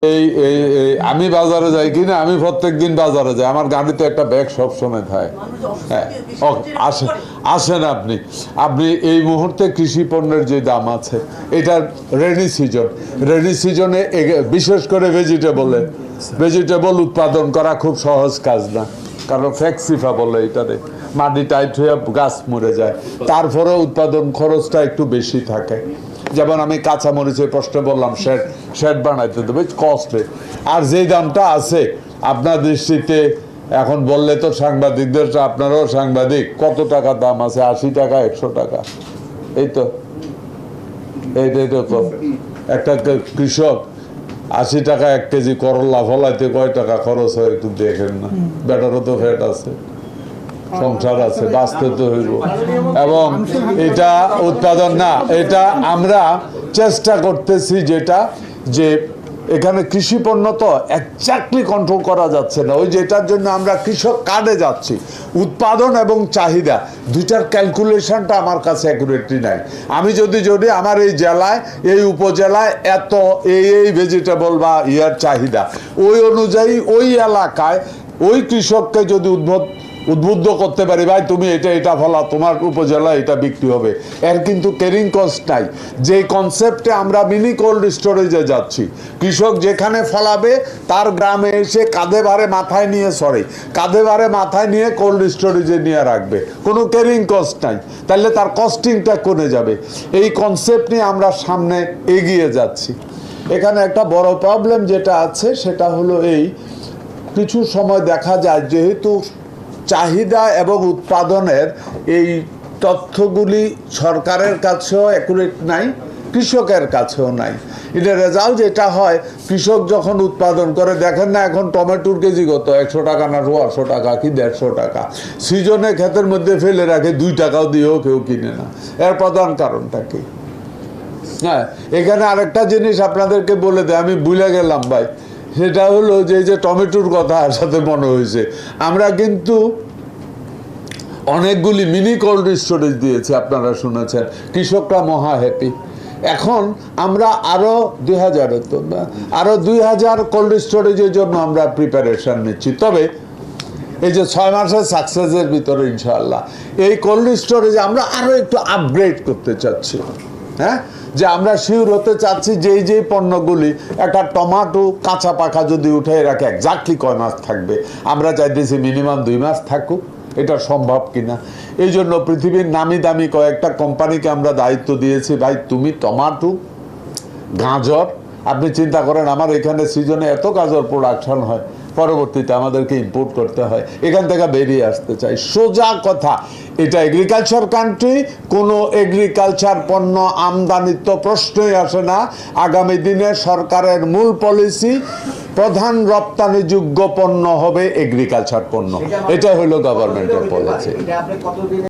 এই আমি বাজারে যাই কিনা, আমি প্রত্যেকদিন বাজারে যাই, আমার গাড়িতে একটা ব্যাগ সবসময় থাকে। হ্যাঁ, আসেন আপনি আপনি এই মুহূর্তে কৃষি পণ্যের যে দাম আছে, এটার রেনি সিজনে বিশেষ করে ভেজিটেবল উৎপাদন করা খুব সহজ কাজ না, কারণ ফ্যাক্সিফা বলে এটারে, মাটি টাইট হয়ে গাছ মরে যায়, তারপরে উৎপাদন খরচটা একটু বেশি থাকে। যেমন আমি কাঁচামরিচের প্রশ্ন বললাম, শেড বানাইতে দেবে কস্টে, আর যেই দামটা আছে আপনার দৃষ্টিতে এখন বললে তো সাংবাদিকদের, আপনারাও সাংবাদিক, কত টাকা দাম আছে? 80 টাকা, 100 টাকা, এই তো এইটাই তো। একটা কৃষক 80 টাকা 1 কেজি করলা ফলাইতে কয় টাকা খরচ হয় একটু দেখেন না? বেটারও তো ফ্যাট আছে, সংসার আছে, বাঁচতে তো হইব। এবং এটা উৎপাদন না, এটা আমরা চেষ্টা করতেছি যেটা, যে এখানে কৃষি পণ্য তো এক্স্যাক্টলি কন্ট্রোল করা যাচ্ছে না, ওই যেটার জন্য আমরা কৃষক কার্ডে যাচ্ছি। উৎপাদন এবং চাহিদা দুইটার ক্যালকুলেশনটা আমার কাছে অ্যাকুরেটলি নাই। আমি যদি আমার এই জেলায়, এই উপজেলায় এত এই ভেজিটেবল বা চাহিদা, ওই অনুযায়ী ওই এলাকায় ওই কৃষককে যদি উদ্বুদ্ধ করতে পারি, ভাই তুমি এটা ফলা, তোমার উপজেলা এটা বিক্রি হবে, এর কিন্তু ক্যারিং কস্ট নাই। যে কনসেপ্টে আমরা মিনি কোল্ড স্টোরেজে যাচ্ছি, কৃষক যেখানে ফলাবে তার গ্রামে এসে কাঁধে ভারে মাথায় নিয়ে কোল্ড স্টোরেজে নিয়ে রাখবে, কোনো ক্যারিং কস্ট নাই, তাহলে তার কস্টিংটা কমে যাবে। এই কনসেপ্ট নিয়ে আমরা সামনে এগিয়ে যাচ্ছি। এখানে একটা বড় প্রবলেম যেটা আছে সেটা হলো এই, কিছু সময় দেখা যায় যেহেতু চাহিদা এবং উৎপাদনের এই তথ্যগুলি সরকারের কাছেও অ্যাকুরেট নাই, কৃষকের কাছেও নাই। এটা রেজাল্ট যেটা হয়, কৃষক যখন উৎপাদন করে, দেখেন না এখন টমেটোর কেজি কত, 100 টাকা না 150 টাকা কি 150 টাকা, সিজনে ক্ষেতের মধ্যে ফেলে রাখে, 2 টাকাও দিয়েও কেউ কিনে না। এর প্রধান কারণটা কি? হ্যাঁ, এখানে আরেকটা জিনিস আপনাদেরকে বলে দেয়, আমি ভুলে গেলাম ভাই, সেটা হলো যে টমেটোর কথা সাথে মনে হয়েছে, আমরা কিন্তু অনেকগুলি মিনি কোল্ড স্টোরেজ দিয়েছি, আপনারা শুনেছেন, কৃষকরা মহা হ্যাপি। এখন আমরা আরো 2000 কোল্ড স্টোরেজের জন্য আমরা প্রিপারেশন নিচ্ছি। তবে এই যে 6 মাসের সাকসেসের ভিতরে ইনশাআল্লাহ এই কোল্ড স্টোরেজে আমরা আরো একটু আপগ্রেড করতে চাচ্ছি। হ্যাঁ, যে আমরা শিওর হতে চাচ্ছি যে পণ্যগুলি, একটা টমেটো কাঁচা পাকা যদি উঠে রাখে এক্স্যাক্টলি কয় মাস থাকবে, আমরা চাইতেছি মিনিমাম 2 মাস থাকুক। এটা সম্ভব কিনা, এই জন্য পৃথিবীর নামি দামি কয়েকটা কোম্পানিকে আমরা দায়িত্ব দিয়েছি, ভাই তুমি টমেটো, গাজর, আপনি চিন্তা করেন আমার এখানে সিজনে এত গাজর প্রোডাকশন হয়, পরবর্তীতে আমাদেরকে ইম্পোর্ট করতে হয়, এখান থেকে বেরিয়ে আসতে চাই। সোজা কথা, এটা এগ্রিকালচার কান্ট্রি, কোনো এগ্রিকালচার পণ্য আমদানির তো প্রশ্নই আসে না। আগামী দিনে সরকারের মূল পলিসি, প্রধান রপ্তানিযোগ্য পণ্য হবে এগ্রিকালচার পণ্য, এটাই হলো গভর্নমেন্টের পলিসি।